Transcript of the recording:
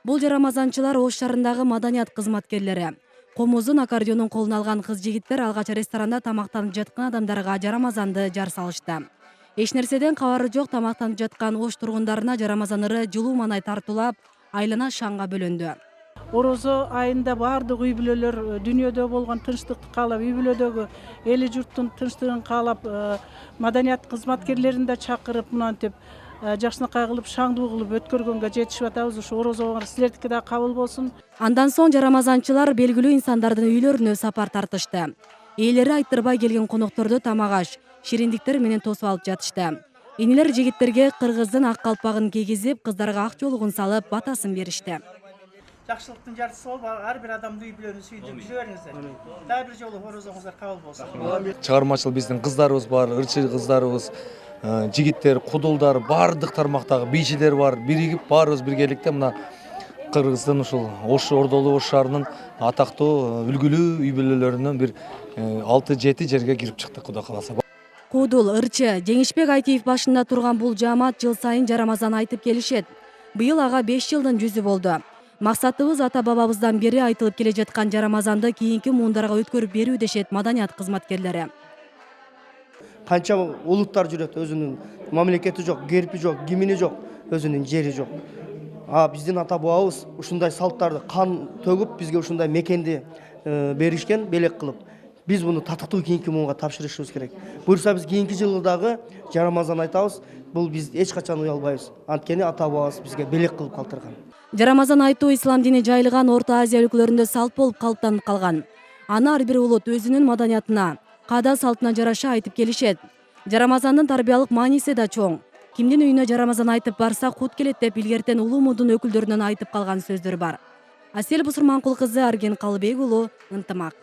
Бул жарамазанчылар Ош шаарындагы маданият кызматкерлери. Комузун аккордеонун колуна алган кыз-жигиттер алгач ресторанда тамактанып жаткан адамдарга жарамазанды жар салышты. Эч нерседен кабары жок тамактанып жаткан Ош тургундарына жарамазан ыры жылуу маанай тартуулап, айлана шаңга бөлөндү. Орозо айында бардык үй бүлөлөр дүйнөдө болгон тынчтыкты каалап, үй бүлөдөгү эли журттун тынчтыгын каалап, маданият кызматкерлерин да чакырып, мынантип жакшынакай кылып, шаңдуу кылып өткөргөнгө жетишип атабыз. Ушу орозо силердики да кабыл болсун. Андан соң жарамазанчылар белгилүү инсандардын үйлөрүнө сапар тартышты. Ээлери айттырбай келген конокторду тамак аш, шириндиктер менен тосуп алып жатышты. Инилер жигиттерге кыргыздын ак калпагын кийгизип, кыздарга ак жоолугун салып, батасын беришти. Жакшылыктын жарчысы болуп, ар бир адамдын үй бүлөнүн сүйдүп жүрө бериңиздер. Дагы бир жолу орозоңуздар кабыл болсун. Чыгармачыл биздин кыздарыбыз бар, ырчы кыздарыбыз, жигиттер, кудулдар, бардык тармактагы бийчилер бар. Биригип баарыбыз биргеликте мына Кыргыздын ушул Ош Ордолуу Ош шаарынын атактуу үлгүлүү үй бүлөлөрүнөн бир 6-7 жерге кирип чыктык, Кудай кааласа. Кудул, ырчы, Жеңишбек Айтиев башында турган бул жаамат жыл сайын жарамазан айтып келишет. Быйыл ага 5 жылдын жүзү болду. Максатыбыз ата-бабабыздан бери айтылып келе жаткан жарамазанды кийинки муундарга өткөрүп берүү дешет маданият кызматкерлери. Канча улуттар жүрөт, өзүнүн мамлекети жок, керпи жок, кимини жок, өзүнүн жери жок. Биздин ата-бабабыз ушундай салттарды кан төгүп, бизге ушундай мекенди беришкен, белек кылып. Биз буну татыктуу кийинки муунга тапшырышыбыз керек. Буюрса биз кийинки жылы дагы жарамазан айтабыз. Бул биз эч качан уялбайбыз. Анткени ата-бабабыз бизге белек кылып калтырган. Жарамазан айтуу ислам дини жайылган Орто Азия өлкөлөрүндө салт болуп калыптанып калган. Аны ар бир улут өзүнүн маданиятына, каада салтына жараша айтып келишет. Жарамазандын тарбиялык мааниси да чоң. Кимдин үйүнө жарамазан айтып барса кут келет деп илгертен улуу мудун өкүлдөрүнөн айтып калган сөздөр бар. Асель Бусурманкул кызы, Арген Калыбек уулу, Ынтымак.